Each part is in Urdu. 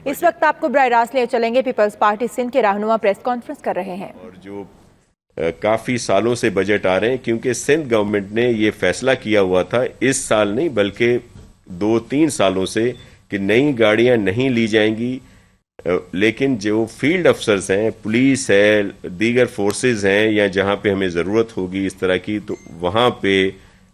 اس وقت آپ کو براہ راست لے چلیں گے پیپلز پارٹی سندھ کے رہنما پریس کانفرنس کر رہے ہیں اور جو کافی سالوں سے بجٹ آ رہے ہیں، کیونکہ سندھ گورنمنٹ نے یہ فیصلہ کیا ہوا تھا اس سال نہیں بلکہ 2-3 سالوں سے کہ نئی گاڑیاں نہیں لی جائیں گی، لیکن جو فیلڈ افسرز ہیں، پولیس ہے، دیگر فورسز ہیں، یا جہاں پہ ہمیں ضرورت ہوگی اس طرح کی، تو وہاں پہ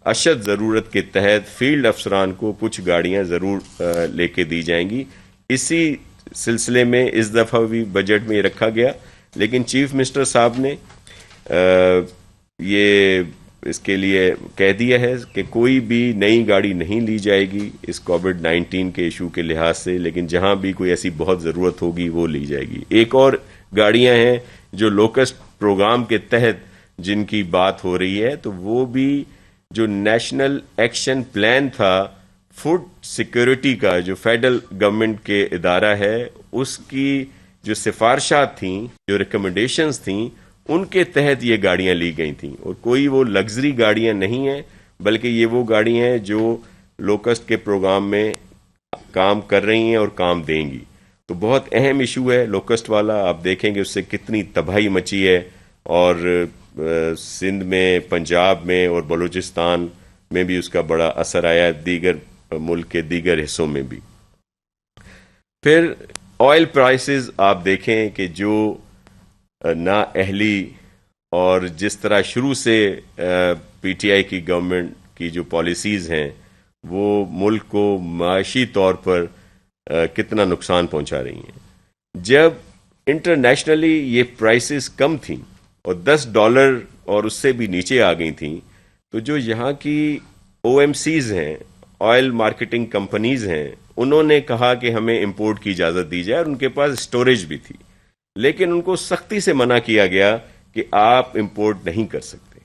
اشد ضرورت کے تحت فیلڈ افسران کو کچھ گاڑیاں ضرور لے کے دی جائیں گی۔ اسی سلسلے میں اس دفعہ بھی بجٹ میں یہ رکھا گیا، لیکن چیف منسٹر صاحب نے یہ اس کے لیے کہہ دیا ہے کہ کوئی بھی نئی گاڑی نہیں لی جائے گی اس کووڈ-19 کے ایشو کے لحاظ سے، لیکن جہاں بھی کوئی ایسی بہت ضرورت ہوگی وہ لی جائے گی۔ ایک اور گاڑیاں ہیں جو لوکسٹ پروگرام کے تحت جن کی بات ہو رہی ہے، تو وہ بھی جو نیشنل ایکشن پلان تھا فوڈ سیکورٹی کا، جو فیڈرل گورنمنٹ کے ادارہ ہے، اس کی جو سفارشات تھیں، جو ریکمنڈیشنز تھیں، ان کے تحت یہ گاڑیاں لی گئی تھیں، اور کوئی وہ لگژری گاڑیاں نہیں ہیں، بلکہ یہ وہ گاڑیاں ہیں جو لوکسٹ کے پروگرام میں کام کر رہی ہیں اور کام دیں گی۔ تو بہت اہم ایشو ہے لوکسٹ والا، آپ دیکھیں گے اس سے کتنی تباہی مچی ہے، اور سندھ میں، پنجاب میں اور بلوچستان میں بھی اس کا بڑا اثر آیا ہے، دیگر ملک کے دیگر حصوں میں بھی۔ پھر آئل پرائسز آپ دیکھیں کہ جو نااہلی اور جس طرح شروع سے پی ٹی آئی کی گورنمنٹ کی جو پالیسیز ہیں وہ ملک کو معاشی طور پر کتنا نقصان پہنچا رہی ہیں۔ جب انٹرنیشنلی یہ پرائسز کم تھیں اور $10 اور اس سے بھی نیچے آ گئی تھیں، تو جو یہاں کی او ایم سیز ہیں، آئل مارکیٹنگ کمپنیز ہیں، انہوں نے کہا کہ ہمیں امپورٹ کی اجازت دی جائے، اور ان کے پاس اسٹوریج بھی تھی، لیکن ان کو سختی سے منع کیا گیا کہ آپ امپورٹ نہیں کر سکتے۔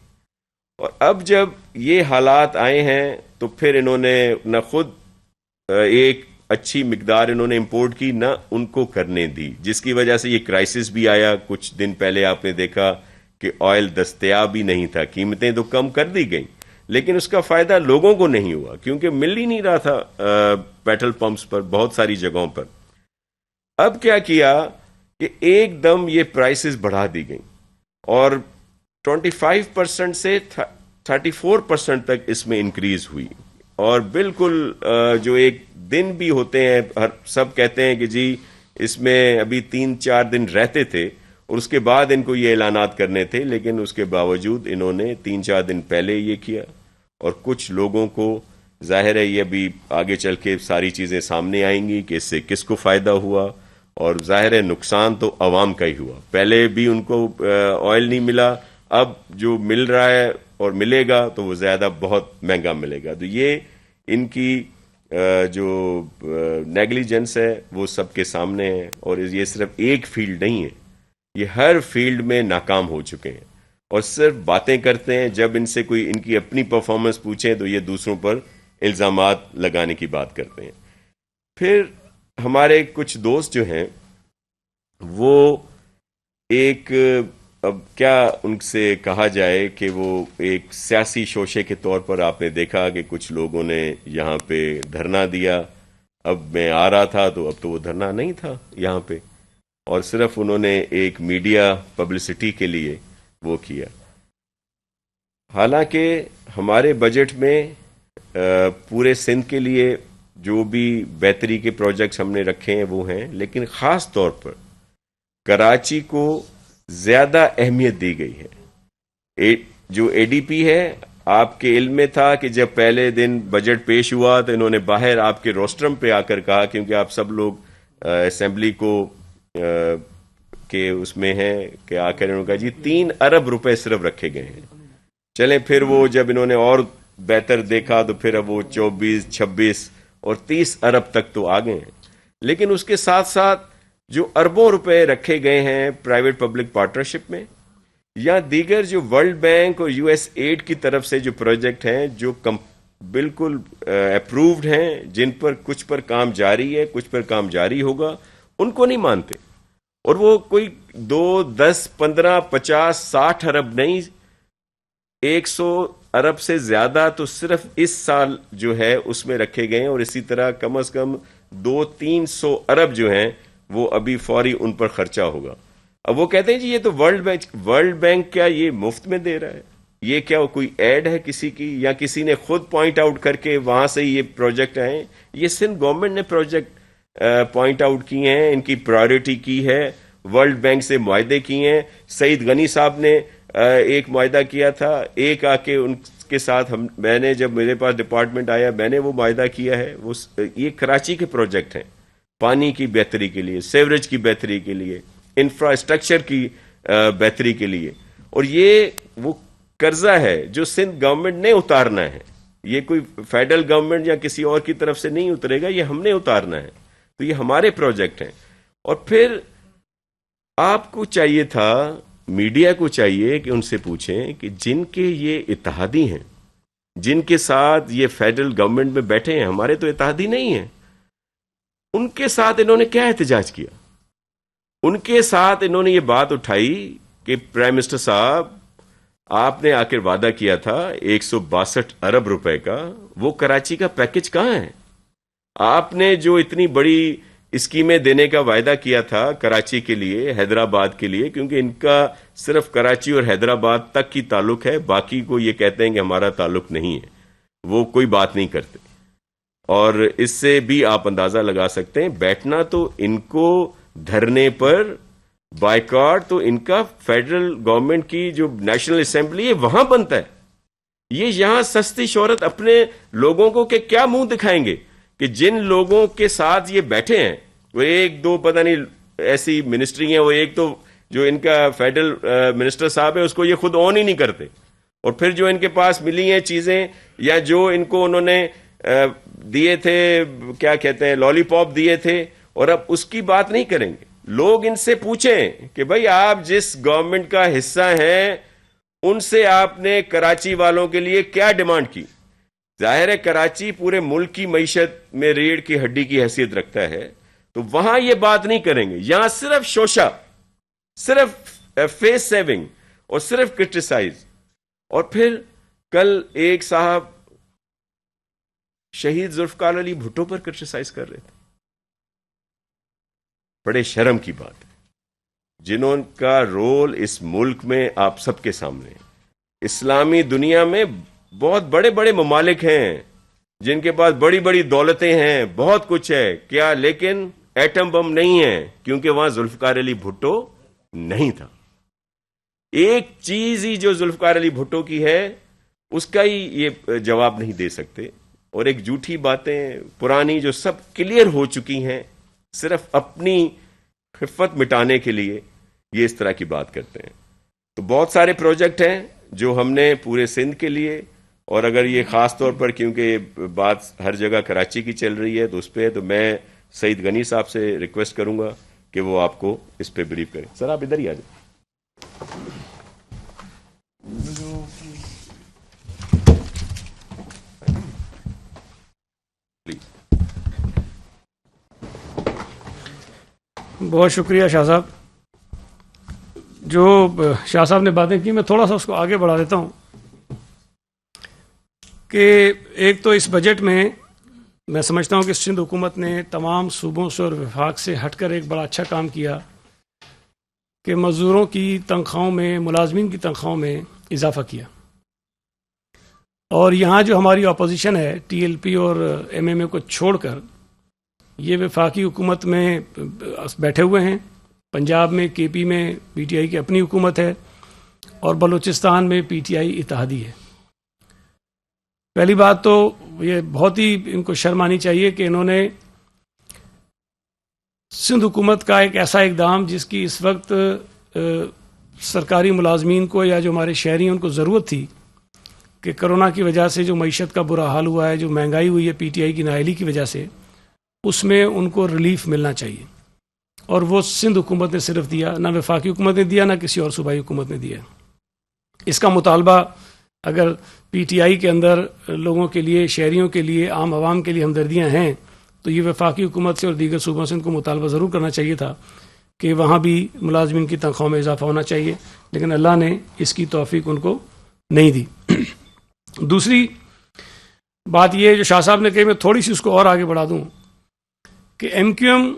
اور اب جب یہ حالات آئے ہیں تو پھر انہوں نے نہ خود ایک اچھی مقدار انہوں نے امپورٹ کی، نہ ان کو کرنے دی، جس کی وجہ سے یہ کرائسس بھی آیا۔ کچھ دن پہلے آپ نے دیکھا کہ آئل دستیاب ہی نہیں تھا، قیمتیں تو کم کر دی گئیں، لیکن اس کا فائدہ لوگوں کو نہیں ہوا، کیونکہ مل ہی نہیں رہا تھا پیٹرول پمپس پر بہت ساری جگہوں پر۔ اب کیا کیا کہ ایک دم یہ پرائسز بڑھا دی گئیں، اور 25% سے 34% تک اس میں انکریز ہوئی، اور بالکل جو ایک دن بھی ہوتے ہیں، سب کہتے ہیں کہ جی اس میں ابھی 3-4 دن رہتے تھے اور اس کے بعد ان کو یہ اعلانات کرنے تھے، لیکن اس کے باوجود انہوں نے 3-4 دن پہلے یہ کیا، اور کچھ لوگوں کو ظاہر ہے یہ ابھی آگے چل کے ساری چیزیں سامنے آئیں گی کہ اس سے کس کو فائدہ ہوا، اور ظاہر ہے نقصان تو عوام کا ہی ہوا۔ پہلے بھی ان کو آئل نہیں ملا، اب جو مل رہا ہے اور ملے گا تو وہ زیادہ بہت مہنگا ملے گا۔ تو یہ ان کی جو نیگلیجنس ہے وہ سب کے سامنے ہے، اور یہ صرف ایک فیلڈ نہیں ہے، یہ ہر فیلڈ میں ناکام ہو چکے ہیں، اور صرف باتیں کرتے ہیں۔ جب ان سے کوئی ان کی اپنی پرفارمنس پوچھیں تو یہ دوسروں پر الزامات لگانے کی بات کرتے ہیں۔ پھر ہمارے کچھ دوست جو ہیں وہ ایک، اب کیا ان سے کہا جائے کہ وہ ایک سیاسی شوشے کے طور پر آپ نے دیکھا کہ کچھ لوگوں نے یہاں پہ دھرنا دیا۔ اب میں آ رہا تھا تو اب تو وہ دھرنا نہیں تھا یہاں پہ، اور صرف انہوں نے ایک میڈیا پبلسٹی کے لیے وہ کیا۔ حالانکہ ہمارے بجٹ میں پورے سندھ کے لیے جو بھی بہتری کے پروجیکٹس ہم نے رکھے ہیں وہ ہیں، لیکن خاص طور پر کراچی کو زیادہ اہمیت دی گئی ہے۔ جو اے ڈی پی ہے، آپ کے علم میں تھا کہ جب پہلے دن بجٹ پیش ہوا تو انہوں نے باہر آپ کے روسٹرم پہ آ کر کہا، کیونکہ آپ سب لوگ اسمبلی کو کہ اس میں ہیں کہ آ کر انہوں نے کہا جی 3 ارب روپے صرف رکھے گئے ہیں۔ چلیں پھر وہ جب انہوں نے اور بہتر دیکھا تو پھر اب وہ 24، 26 اور 30 ارب تک تو آ گئے ہیں، لیکن اس کے ساتھ ساتھ جو اربوں روپے رکھے گئے ہیں پرائیویٹ پبلک پارٹنرشپ میں، یا دیگر جو ورلڈ بینک اور یو ایس ایڈ کی طرف سے جو پروجیکٹ ہیں جو بالکل اپرووڈ ہیں، جن پر کچھ پر کام جاری ہے، کچھ پر کام جاری ہوگا، ان کو نہیں مانتے، اور وہ کوئی 2، 10، 15، 50، 60 ارب نہیں، 100 ارب سے زیادہ تو صرف اس سال جو ہے اس میں رکھے گئے ہیں، اور اسی طرح کم از کم 200-300 ارب جو ہیں وہ ابھی فوری ان پر خرچہ ہوگا. اب وہ کہتے ہیں جی یہ تو ورلڈ بینک کیا یہ مفت میں دے رہا ہے؟ یہ کیا کوئی ایڈ ہے کسی کی، یا کسی نے خود پوائنٹ آؤٹ کر کے وہاں سے یہ پروجیکٹ آئے؟ یہ سندھ گورنمنٹ نے پروجیکٹ پوائنٹ آؤٹ کیے ہیں، ان کی پرائیورٹی کی ہے، ورلڈ بینک سے معاہدے کیے ہیں. سعید غنی صاحب نے ایک معاہدہ کیا تھا، ایک آ کے ان کے ساتھ میں نے جب میرے پاس ڈپارٹمنٹ آیا میں نے وہ معاہدہ کیا ہے. وہ یہ کراچی کے پروجیکٹ ہیں، پانی کی بہتری کے لیے، سیوریج کی بہتری کے لیے، انفراسٹرکچر کی بہتری کے لیے. اور یہ وہ قرضہ ہے جو سندھ گورنمنٹ نے اتارنا ہے. یہ کوئی فیڈرل گورنمنٹ یا کسی اور کی طرف سے نہیں اترے گا، یہ ہم نے اتارنا ہے. تو یہ ہمارے پروجیکٹ ہیں. اور پھر آپ کو چاہیے تھا، میڈیا کو چاہیے کہ ان سے پوچھیں کہ جن کے یہ اتحادی ہیں، جن کے ساتھ یہ فیڈرل گورنمنٹ میں بیٹھے ہیں، ہمارے تو اتحادی نہیں ہیں، ان کے ساتھ انہوں نے کیا احتجاج کیا؟ ان کے ساتھ انہوں نے یہ بات اٹھائی کہ پرائم منسٹر صاحب آپ نے آ کر وعدہ کیا تھا 162 ارب روپے کا، وہ کراچی کا پیکج کہاں ہے؟ آپ نے جو اتنی بڑی اسکیمیں دینے کا وعدہ کیا تھا کراچی کے لیے، حیدرآباد کے لیے، کیونکہ ان کا صرف کراچی اور حیدرآباد تک کی تعلق ہے، باقی کو یہ کہتے ہیں کہ ہمارا تعلق نہیں ہے، وہ کوئی بات نہیں کرتے. اور اس سے بھی آپ اندازہ لگا سکتے ہیں بیٹھنا تو ان کو دھرنے پر، بائیکاٹ تو ان کا فیڈرل گورنمنٹ کی جو نیشنل اسمبلی ہے وہاں بنتا ہے. یہ یہاں سستی شہرت اپنے لوگوں کو کہ کیا منہ دکھائیں گے کہ جن لوگوں کے ساتھ یہ بیٹھے ہیں وہ ایک دو پتہ نہیں ایسی منسٹری ہیں، وہ ایک تو جو ان کا فیڈرل منسٹر صاحب ہے اس کو یہ خود آن ہی نہیں کرتے، اور پھر جو ان کے پاس ملی ہیں چیزیں یا جو ان کو انہوں نے دیے تھے، کیا کہتے ہیں، لالی پاپ دیے تھے، اور اب اس کی بات نہیں کریں گے. لوگ ان سے پوچھیں کہ بھائی آپ جس گورنمنٹ کا حصہ ہیں ان سے آپ نے کراچی والوں کے لیے کیا ڈیمانڈ کی؟ ظاہر ہے کراچی پورے ملک کی معیشت میں ریڑھ کی ہڈی کی حیثیت رکھتا ہے، تو وہاں یہ بات نہیں کریں گے. یہاں صرف شوشہ، صرف فیس سیونگ اور صرف کرٹیسائز. اور پھر کل ایک صاحب شہید ذوالفقار علی بھٹو پر کرٹیسائز کر رہے تھے. بڑے شرم کی بات ہے. جنہوں کا رول اس ملک میں آپ سب کے سامنے ہے. اسلامی دنیا میں بہت بڑے بڑے ممالک ہیں جن کے پاس بڑی بڑی دولتیں ہیں، بہت کچھ ہے کیا، لیکن ایٹم بم نہیں ہے، کیونکہ وہاں ذوالفقار علی بھٹو نہیں تھا. ایک چیز ہی جو ذوالفقار علی بھٹو کی ہے اس کا ہی یہ جواب نہیں دے سکتے. اور ایک جھوٹی باتیں پرانی جو سب کلیئر ہو چکی ہیں، صرف اپنی خفت مٹانے کے لیے یہ اس طرح کی بات کرتے ہیں. تو بہت سارے پروجیکٹ ہیں جو ہم نے پورے سندھ کے لیے، اور اگر یہ خاص طور پر کیونکہ یہ بات ہر جگہ کراچی کی چل رہی ہے تو اس پہ تو میں سعید غنی صاحب سے ریکویسٹ کروں گا کہ وہ آپ کو اس پہ بریف کریں. سر آپ ادھر ہی آ جائیں. بہت شکریہ شاہ صاحب. جو شاہ صاحب نے باتیں کی میں تھوڑا سا اس کو آگے بڑھا دیتا ہوں کہ ایک تو اس بجٹ میں سمجھتا ہوں کہ سندھ حکومت نے تمام صوبوں سے اور وفاق سے ہٹ کر ایک بڑا اچھا کام کیا کہ مزدوروں کی تنخواہوں میں، ملازمین کی تنخواہوں میں اضافہ کیا. اور یہاں جو ہماری اپوزیشن ہے ٹی ایل پی اور ایم ایم اے کو چھوڑ کر یہ وفاقی حکومت میں بیٹھے ہوئے ہیں. پنجاب میں کے پی میں پی ٹی آئی کی اپنی حکومت ہے اور بلوچستان میں پی ٹی آئی اتحادی ہے. پہلی بات تو یہ بہت ہی ان کو شرم آنی چاہیے کہ انہوں نے سندھ حکومت کا ایک ایسا اقدام جس کی اس وقت سرکاری ملازمین کو یا جو ہمارے شہری ہیں ان کو ضرورت تھی کہ کرونا کی وجہ سے جو معیشت کا برا حال ہوا ہے، جو مہنگائی ہوئی ہے پی ٹی آئی کی نااہلی کی وجہ سے، اس میں ان کو ریلیف ملنا چاہیے. اور وہ سندھ حکومت نے صرف دیا، نہ وفاقی حکومت نے دیا نہ کسی اور صوبائی حکومت نے دیا. اس کا مطالبہ اگر پی ٹی آئی کے اندر لوگوں کے لیے، شہریوں کے لیے، عام عوام کے لیے ہمدردیاں ہیں تو یہ وفاقی حکومت سے اور دیگر صوبوں سے ان کو مطالبہ ضرور کرنا چاہیے تھا کہ وہاں بھی ملازمین کی تنخواہوں میں اضافہ ہونا چاہیے. لیکن اللہ نے اس کی توفیق ان کو نہیں دی. دوسری بات یہ جو شاہ صاحب نے کہی, میں تھوڑی سی اس کو اور آگے بڑھا دوں کہ ایم کیو ایم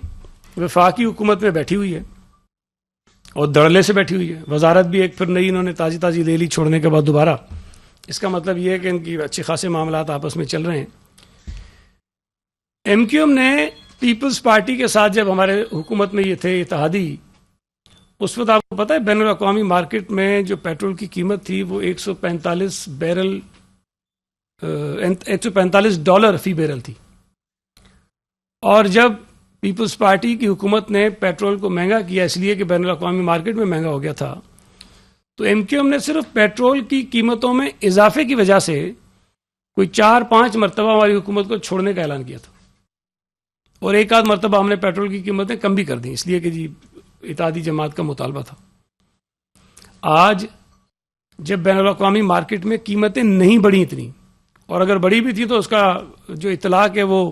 وفاقی حکومت میں بیٹھی ہوئی ہے اور دڑلے سے بیٹھی ہوئی ہے. وزارت بھی ایک پھر نئی انہوں نے تازی لے لی چھوڑنے کے بعد دوبارہ. اس کا مطلب یہ ہے کہ ان کی اچھے خاصے معاملات آپس میں چل رہے ہیں. ایم کیو ایم نے پیپلز پارٹی کے ساتھ جب ہمارے حکومت میں یہ تھے اتحادی, اس وقت آپ کو پتا ہے بین الاقوامی مارکیٹ میں جو پیٹرول کی قیمت تھی وہ $145 فی بیرل تھی. اور جب پیپلز پارٹی کی حکومت نے پیٹرول کو مہنگا کیا اس لیے کہ بین الاقوامی مارکیٹ میں مہنگا ہو گیا تھا, تو ایم کیو ایم نے صرف پیٹرول کی قیمتوں میں اضافے کی وجہ سے کوئی 4-5 مرتبہ ہماری حکومت کو چھوڑنے کا اعلان کیا تھا, اور ایک آدھ مرتبہ ہم نے پیٹرول کی قیمتیں کم بھی کر دیں اس لیے کہ جی اتحادی جماعت کا مطالبہ تھا. آج جب بین الاقوامی مارکیٹ میں قیمتیں نہیں بڑھی اتنی, اور اگر بڑھی بھی تھی تو اس کا جو اطلاق ہے وہ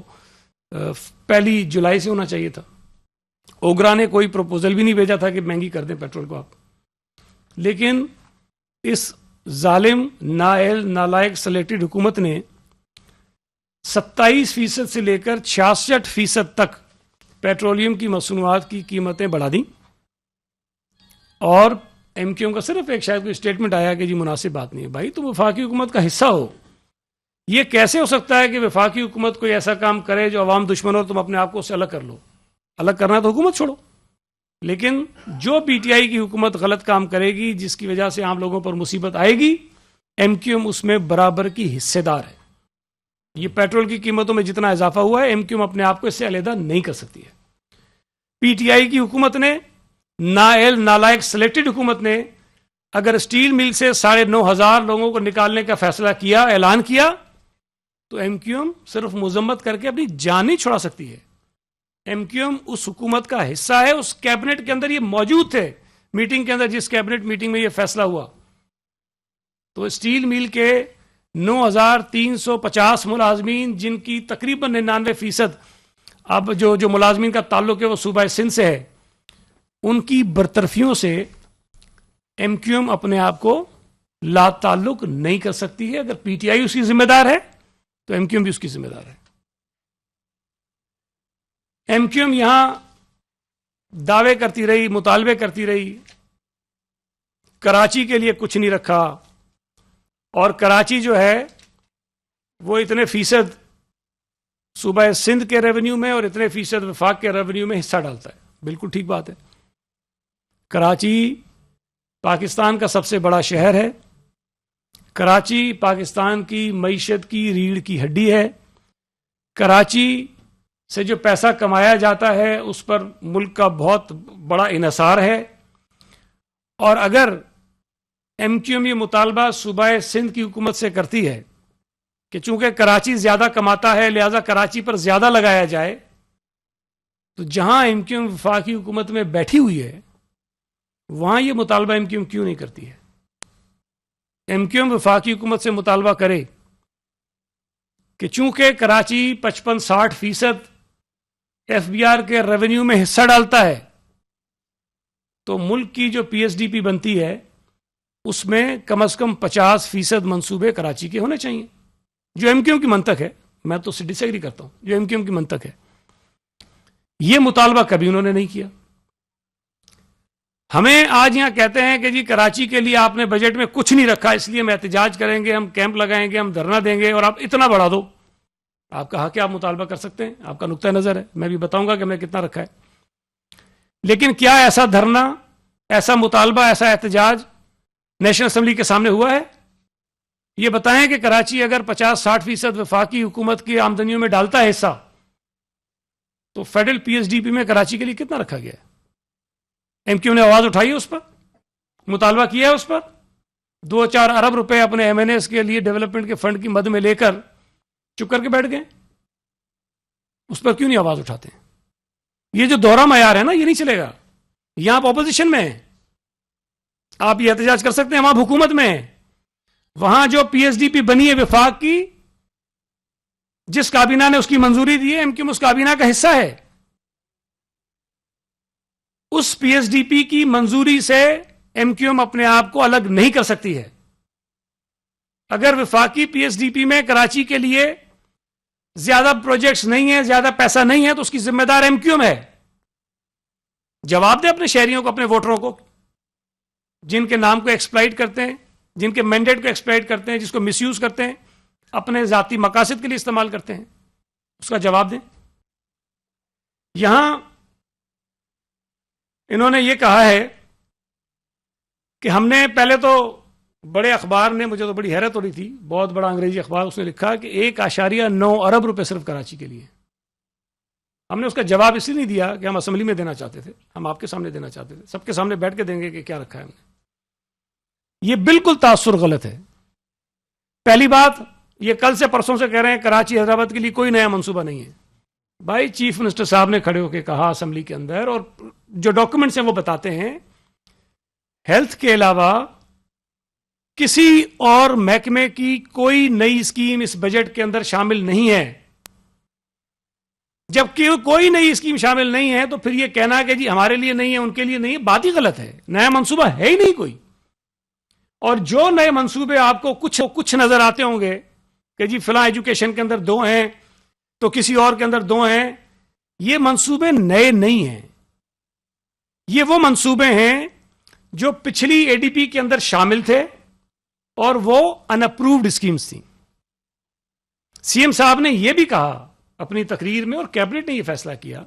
1 جولائی سے ہونا چاہیے تھا. اوگرا نے کوئی پروپوزل بھی نہیں بھیجا تھا کہ مہنگی کر دیں پیٹرول کو آپ, لیکن اس ظالم نااہل نالائق سلیکٹڈ حکومت نے 27% سے لے کر 66% تک پیٹرولیم کی مصنوعات کی قیمتیں بڑھا دیں. اور ایم کیو ایم کا صرف ایک شاید کوئی اسٹیٹمنٹ آیا کہ جی مناسب بات نہیں ہے. بھائی تم وفاقی حکومت کا حصہ ہو, یہ کیسے ہو سکتا ہے کہ وفاقی حکومت کوئی ایسا کام کرے جو عوام دشمن ہو, تم اپنے آپ کو اس سے الگ کر لو. الگ کرنا تو حکومت چھوڑو, لیکن جو پی ٹی آئی کی حکومت غلط کام کرے گی جس کی وجہ سے عام لوگوں پر مصیبت آئے گی, ایم کیو ایم اس میں برابر کی حصے دار ہے. یہ پیٹرول کی قیمتوں میں جتنا اضافہ ہوا ہے ایم کیو ایم اپنے آپ کو اس سے علیحدہ نہیں کر سکتی ہے. پی ٹی آئی کی حکومت نے, نااہل نالائق سلیکٹڈ حکومت نے, اگر اسٹیل مل سے 9,500 لوگوں کو نکالنے کا فیصلہ کیا, اعلان کیا, تو ایم کیو ایم صرف مذمت کر کے اپنی جان نہیں چھڑا سکتی ہے. ایم کیو ایم اس حکومت کا حصہ ہے, اس کیبنٹ کے اندر یہ موجود تھے میٹنگ کے اندر, جس کیبنٹ میٹنگ میں یہ فیصلہ ہوا. تو اسٹیل مل کے 9,350 ملازمین, جن کی تقریباً 99% اب جو ملازمین کا تعلق ہے وہ صوبہ سندھ سے ہے, ان کی برطرفیوں سے ایم کیو ایم اپنے آپ کو لا تعلق نہیں کر سکتی ہے. اگر پی ٹی آئی اس کی ذمہ دار ہے تو ایم کیو ایم بھی اس کی ذمہ دار ہے. ایم کیو ایم یہاں دعوے کرتی رہی, مطالبے کرتی رہی, کراچی کے لیے کچھ نہیں رکھا, اور کراچی جو ہے وہ اتنے فیصد صوبہ سندھ کے ریونیو میں اور اتنے فیصد وفاق کے ریونیو میں حصہ ڈالتا ہے. بالکل ٹھیک بات ہے. کراچی پاکستان کا سب سے بڑا شہر ہے. کراچی پاکستان کی معیشت کی ریڑھ کی ہڈی ہے. کراچی سے جو پیسہ کمایا جاتا ہے اس پر ملک کا بہت بڑا انحصار ہے. اور اگر ایم کیو ایم یہ مطالبہ صوبہ سندھ کی حکومت سے کرتی ہے کہ چونکہ کراچی زیادہ کماتا ہے لہذا کراچی پر زیادہ لگایا جائے, تو جہاں ایم کیو ایم وفاقی حکومت میں بیٹھی ہوئی ہے وہاں یہ مطالبہ ایم کیو ایم کیوں نہیں کرتی ہے؟ ایم کیو ایم وفاقی حکومت سے مطالبہ کرے کہ چونکہ کراچی 55-60% ایف بی آر کے ریونیو میں حصہ ڈالتا ہے, تو ملک کی جو پی ایس ڈی پی بنتی ہے اس میں کم از کم 50% منصوبے کراچی کے ہونے چاہیے. جو ایم کیو ایم کی منطق ہے, میں تو اس سے ڈس ایگری کرتا ہوں, جو ایم کیو ایم کی منطق ہے, یہ مطالبہ کبھی انہوں نے نہیں کیا. ہمیں آج یہاں کہتے ہیں کہ جی کراچی کے لیے آپ نے بجٹ میں کچھ نہیں رکھا, اس لیے ہم احتجاج کریں گے, ہم کیمپ لگائیں گے, ہم دھرنا دیں گے, اور آپ اتنا بڑھا دو. آپ کا حق ہے, آپ مطالبہ کر سکتے ہیں, آپ کا نقطہ نظر ہے, میں بھی بتاؤں گا کہ میں کتنا رکھا ہے. لیکن کیا ایسا دھرنا, ایسا مطالبہ, ایسا احتجاج نیشنل اسمبلی کے سامنے ہوا ہے؟ یہ بتائیں کہ کراچی اگر 50-60% وفاقی حکومت کی آمدنیوں میں ڈالتا ہے حصہ, تو federal P S D P میں کراچی کے لیے کتنا رکھا گیا ہے؟ ایم کیو نے آواز اٹھائی ہے اس پر, مطالبہ کیا ہے اس پر, 2-4 ارب روپے اپنے ایم این ایس کے لیے ڈیولپمنٹ کے فنڈ کی مد میں لے کر چپ کر کے بیٹھ گئے. اس پر کیوں نہیں آواز اٹھاتے ہیں؟ یہ جو دوہرا معیار ہے نا, یہ نہیں چلے گا. یہاں آپ اپوزیشن میں ہیں, آپ یہ احتجاج کر سکتے ہیں, وہاں حکومت میں ہیں. وہاں جو پی ایس ڈی پی بنی ہے وفاق کی, جس کابینہ نے اس کی منظوری دی ہے, ایم کیو ایم اس کابینہ کا حصہ ہے, اس پی ایس ڈی پی کی منظوری سے ایم کیو ایم اپنے آپ کو الگ نہیں کر سکتی ہے. اگر وفاقی پی ایس ڈی پی میں کراچی کے لیے زیادہ پروجیکٹس نہیں ہیں, زیادہ پیسہ نہیں ہے, تو اس کی ذمہ دار ایم کیو ایم ہے. جواب دے اپنے شہریوں کو, اپنے ووٹروں کو, جن کے نام کو ایکسپلائٹ کرتے ہیں, جن کے مینڈیٹ کو ایکسپلائٹ کرتے ہیں, جس کو مس یوز کرتے ہیں, اپنے ذاتی مقاصد کے لیے استعمال کرتے ہیں, اس کا جواب دیں. یہاں انہوں نے یہ کہا ہے کہ ہم نے پہلے تو بڑے اخبار نے, مجھے تو بڑی حیرت ہو رہی تھی, بہت بڑا انگریزی اخبار, اس نے لکھا کہ 1.9 ارب روپے صرف کراچی کے لیے. ہم نے اس کا جواب اس لیے نہیں دیا کہ ہم اسمبلی میں دینا چاہتے تھے, ہم آپ کے سامنے دینا چاہتے تھے, سب کے سامنے بیٹھ کے دیں گے کہ کیا رکھا ہے ہم نے. یہ بالکل تاثر غلط ہے. پہلی بات, یہ کل سے پرسوں سے کہہ رہے ہیں کراچی حیدرآباد کے لیے کوئی نیا منصوبہ نہیں ہے. بھائی چیف منسٹر صاحب نے کھڑے ہو کے کہا اسمبلی کے اندر, اور جو ڈاکومنٹس ہیں وہ بتاتے ہیں, ہیلتھ کے علاوہ کسی اور محکمے کی کوئی نئی اسکیم اس بجٹ کے اندر شامل نہیں ہے. جبکہ کوئی نئی اسکیم شامل نہیں ہے تو پھر یہ کہنا کہ جی ہمارے لیے نہیں ہے, ان کے لیے نہیں ہے, بات ہی غلط ہے. نیا منصوبہ ہے ہی نہیں کوئی. اور جو نئے منصوبے آپ کو کچھ نظر آتے ہوں گے کہ جی فلاں ایجوکیشن کے اندر 2 ہیں تو کسی اور کے اندر 2 ہیں, یہ منصوبے نئے نہیں ہیں. یہ وہ منصوبے ہیں جو پچھلی اے ڈی پی کے اندر شامل تھے اور وہ ان اپرووڈ اسکیمز تھیں. سی ایم صاحب نے یہ بھی کہا اپنی تقریر میں, اور کیبنٹ نے یہ فیصلہ کیا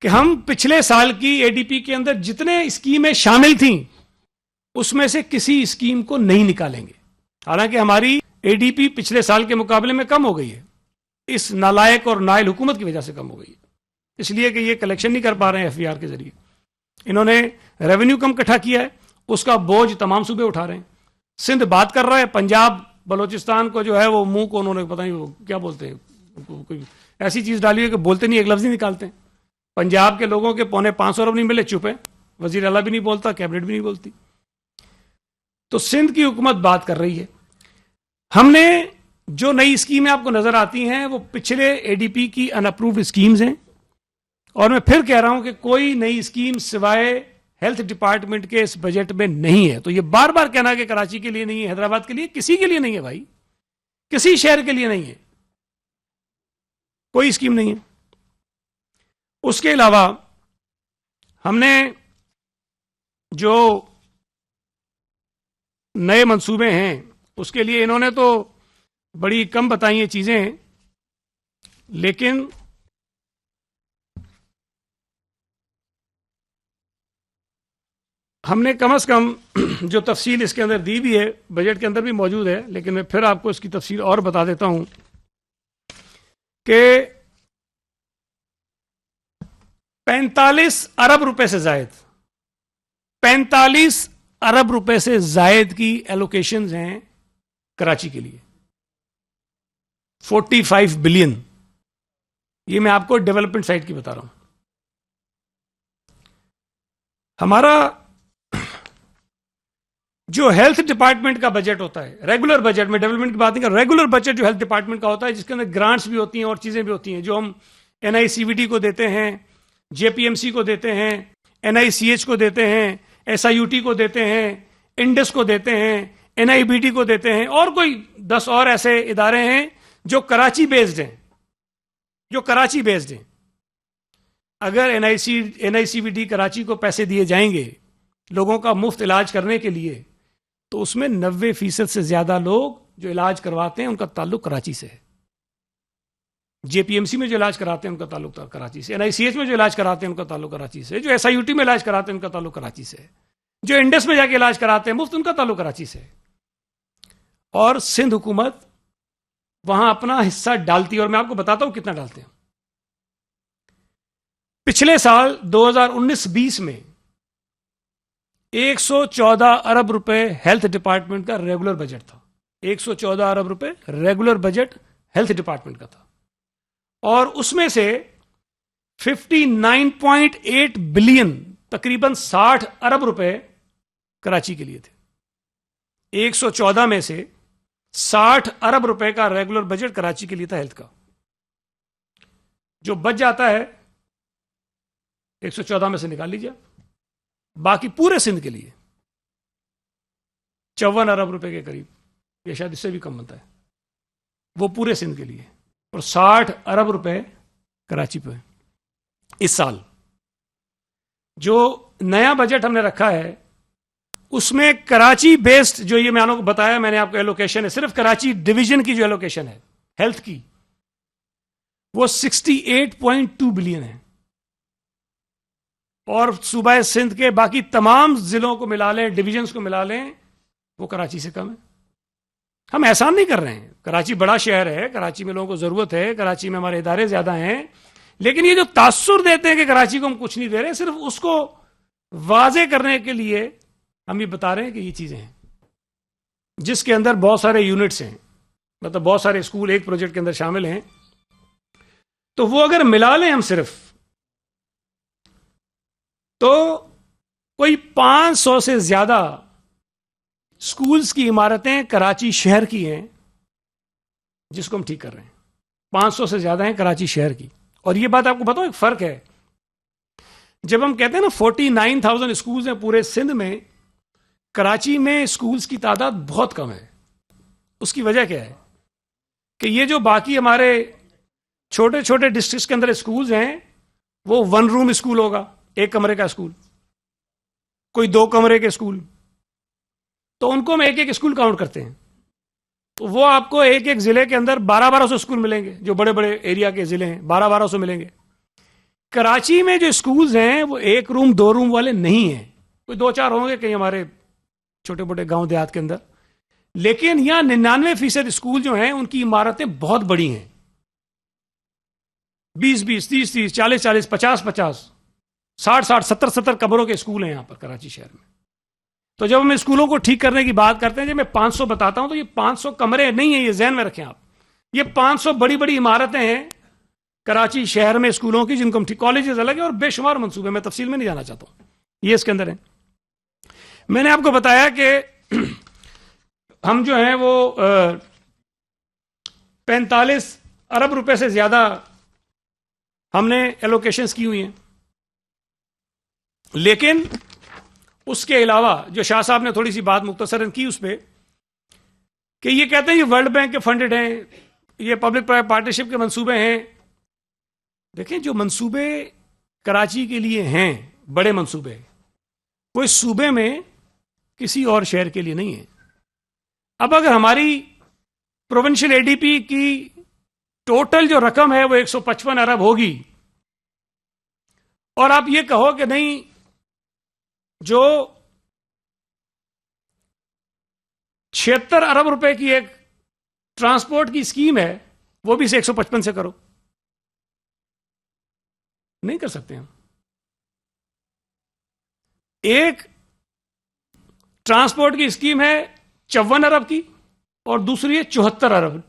کہ ہم پچھلے سال کی اے ڈی پی کے اندر جتنے اسکیمیں شامل تھیں اس میں سے کسی اسکیم کو نہیں نکالیں گے. حالانکہ ہماری اے ڈی پی پچھلے سال کے مقابلے میں کم ہو گئی ہے, اس نالائق اور نائل حکومت کی وجہ سے کم ہو گئی ہے, اس لیے کہ یہ کلیکشن نہیں کر پا رہے ہیں ایف بی آر کے ذریعے. انہوں نے ریونیو کم اکٹھا کیا ہے, اس کا بوجھ تمام صوبے اٹھا رہے ہیں. سندھ بات کر رہا ہے, پنجاب بلوچستان کو جو ہے وہ منہ کو انہوں نے پتہ نہیں وہ کیا بولتے ہیں, کوئی ایسی چیز ڈالی ہے کہ بولتے نہیں, ایک لفظ ہی نکالتے ہیں. پنجاب کے لوگوں کے 450 ارب نہیں ملے, چپ ہے, وزیر اعلیٰ بھی نہیں بولتا, کیبنٹ بھی نہیں بولتی. تو سندھ کی حکومت بات کر رہی ہے. ہم نے جو نئی اسکیمیں آپ کو نظر آتی ہیں وہ پچھلے اے ڈی پی کی ان اپرووڈ اسکیمز ہیں, اور میں پھر کہہ رہا ہوں کہ کوئی نئی اسکیم سوائے ہیلتھ ڈپارٹمنٹ کے اس بجٹ میں نہیں ہے. تو یہ بار بار کہنا کہ کراچی کے لیے نہیں ہے, حیدرآباد کے لیے, کسی کے لیے نہیں ہے بھائی, کسی شہر کے لیے نہیں ہے, کوئی اسکیم نہیں ہے. اس کے علاوہ ہم نے جو نئے منصوبے ہیں اس کے لیے انہوں نے تو بڑی کم بتائی ہیں چیزیں, لیکن ہم نے کم از کم جو تفصیل اس کے اندر دی بھی ہے, بجٹ کے اندر بھی موجود ہے, لیکن میں پھر آپ کو اس کی تفصیل اور بتا دیتا ہوں کہ 45 ارب روپے سے زائد 45 ارب روپے سے زائد کی ایلوکیشنز ہیں کراچی کے لیے. 45 بلین, یہ میں آپ کو ڈیولپمنٹ سائٹ کی بتا رہا ہوں. ہمارا جو ہیلتھ ڈپارٹمنٹ کا بجٹ ہوتا ہے, ریگولر بجٹ میں ڈیولپمنٹ کی بات نہیں کر, ریگولر بجٹ جو ہیلتھ ڈپارٹمنٹ کا ہوتا ہے, جس کے اندر گرانٹس بھی ہوتی ہیں اور چیزیں بھی ہوتی ہیں, جو ہم این آئی سی وی ڈی کو دیتے ہیں, جے پی ایم سی کو دیتے ہیں, این آئی سی ایچ کو دیتے ہیں, ایس آئی یو ٹی کو دیتے ہیں, انڈس کو دیتے ہیں, این آئی بی ٹی کو دیتے ہیں, اور کوئی 10 اور ایسے ادارے ہیں جو کراچی بیسڈ ہیں, جو کراچی بیسڈ ہیں. اگر این آئی سی وی ڈی کراچی کو پیسے دیے جائیں گے لوگوں کا مفت علاج کرنے کے لیے, تو اس میں 90% سے زیادہ لوگ جو علاج کرواتے ہیں ان کا تعلق کراچی سے ہے. جے پی ایم سی میں جو علاج کراتے ہیں ان کا تعلق کراچی سے, این آئی سی ایچ میں جو علاج کراتے ہیں ان کا تعلق کراچی سے, جو ایس آئی یو ٹی میں علاج کراتے ہیں ان کا تعلق کراچی سے, جو انڈس میں جا کے علاج کراتے ہیں مفت, ان کا تعلق کراچی سے. اور سندھ حکومت وہاں اپنا حصہ ڈالتی ہے, اور میں آپ کو بتاتا ہوں کتنا ڈالتے ہیں. پچھلے سال 2019-20 میں 114 ارب روپے ہیلتھ ڈپارٹمنٹ کا ریگولر بجٹ تھا. 114 ارب روپے ریگولر بجٹ ہیلتھ ڈپارٹمنٹ کا تھا, اور اس میں سے 59.8 بلین, تقریباً 60 ارب روپے کراچی کے لیے تھے. 114 میں سے 60 ارب روپے کا ریگولر بجٹ کراچی کے لیے تھا ہیلتھ کا. جو بچ جاتا ہے 114 میں سے نکال لیجیے, باقی پورے سندھ کے لیے 54 ارب روپے کے قریب یا شاید اس سے بھی کم بنتا ہے، وہ پورے سندھ کے لیے، اور 60 ارب روپے کراچی پہ اس سال۔ جو نیا بجٹ ہم نے رکھا ہے اس میں کراچی بیسڈ جو یہ میں آپ کو بتایا، میں نے آپ کو ایلوکیشن ہے، صرف کراچی ڈویژن کی جو ایلوکیشن ہے ہیلتھ کی، وہ 68.2 بلین ہے، اور صوبہ سندھ کے باقی تمام ضلعوں کو ملا لیں، ڈویژنز کو ملا لیں، وہ کراچی سے کم ہے۔ ہم احسان نہیں کر رہے ہیں، کراچی بڑا شہر ہے، کراچی میں لوگوں کو ضرورت ہے، کراچی میں ہمارے ادارے زیادہ ہیں، لیکن یہ جو تاثر دیتے ہیں کہ کراچی کو ہم کچھ نہیں دے رہے، صرف اس کو واضح کرنے کے لیے ہم یہ بتا رہے ہیں کہ یہ چیزیں ہیں، جس کے اندر بہت سارے یونٹس ہیں، مطلب بہت سارے اسکول ایک پروجیکٹ کے اندر شامل ہیں، تو وہ اگر ملا لیں ہم صرف، تو کوئی 500 سے زیادہ اسکولز کی عمارتیں کراچی شہر کی ہیں جس کو ہم ٹھیک کر رہے ہیں، 500 سے زیادہ ہیں کراچی شہر کی۔ اور یہ بات آپ کو بتاؤ، ایک فرق ہے، جب ہم کہتے ہیں نا 49,000 اسکولز ہیں پورے سندھ میں، کراچی میں اسکولز کی تعداد بہت کم ہے۔ اس کی وجہ کیا ہے کہ یہ جو باقی ہمارے چھوٹے چھوٹے ڈسٹرکٹس کے اندر اسکولز ہیں، وہ 1 روم اسکول ہوگا، 1 کمرے کا اسکول، کوئی 2 کمرے کے اسکول، تو ان کو ہم ایک اسکول کاؤنٹ کرتے ہیں، تو وہ آپ کو ایک ضلع کے اندر 1200 اسکول ملیں گے، جو بڑے بڑے ایریا کے ضلع ہیں 1200 ملیں گے۔ کراچی میں جو اسکولز ہیں وہ 1 روم 2 روم والے نہیں ہیں، کوئی 2-4 ہوں گے کہیں ہمارے چھوٹے موٹے گاؤں دیہات کے اندر، لیکن یہاں 99% اسکول جو ہیں ان کی عمارتیں بہت بڑی ہیں، 20-20 30-30 40-40 50-50 60-60 70-70 کمروں کے اسکول ہیں یہاں پر کراچی شہر میں۔ تو جب ہم اسکولوں کو ٹھیک کرنے کی بات کرتے ہیں، جب میں 500 بتاتا ہوں تو یہ 500 کمرے نہیں ہیں، یہ ذہن میں رکھیں آپ، یہ 500 بڑی بڑی عمارتیں ہیں کراچی شہر میں اسکولوں کی، جن کو ہم ٹھیک، کالجز الگ ہیں اور بے شمار منصوبے، میں تفصیل میں نہیں جانا چاہتا ہوں، یہ اس کے اندر ہیں۔ میں نے آپ کو بتایا کہ ہم جو ہیں وہ 45 ارب روپے سے زیادہ ہم نے ایلوکیشنز کی ہوئی ہیں، لیکن اس کے علاوہ جو شاہ صاحب نے تھوڑی سی بات مختصراً کی اس پہ، کہ یہ کہتے ہیں یہ ورلڈ بینک کے فنڈڈ ہیں، یہ پبلک پرائیویٹ پارٹنرشپ کے منصوبے ہیں۔ دیکھیں جو منصوبے کراچی کے لیے ہیں، بڑے منصوبے، وہ اس صوبے میں کسی اور شہر کے لیے نہیں ہے۔ اب اگر ہماری پروونشل اے ڈی پی کی ٹوٹل جو رقم ہے وہ 155 ارب ہوگی، اور آپ یہ کہو کہ نہیں جو 76 ارب روپے کی ایک ٹرانسپورٹ کی اسکیم ہے وہ بھی 155 سے کرو، نہیں کر سکتے ہم۔ ایک ٹرانسپورٹ کی اسکیم ہے 54 ارب کی اور دوسری ہے 74 ارب،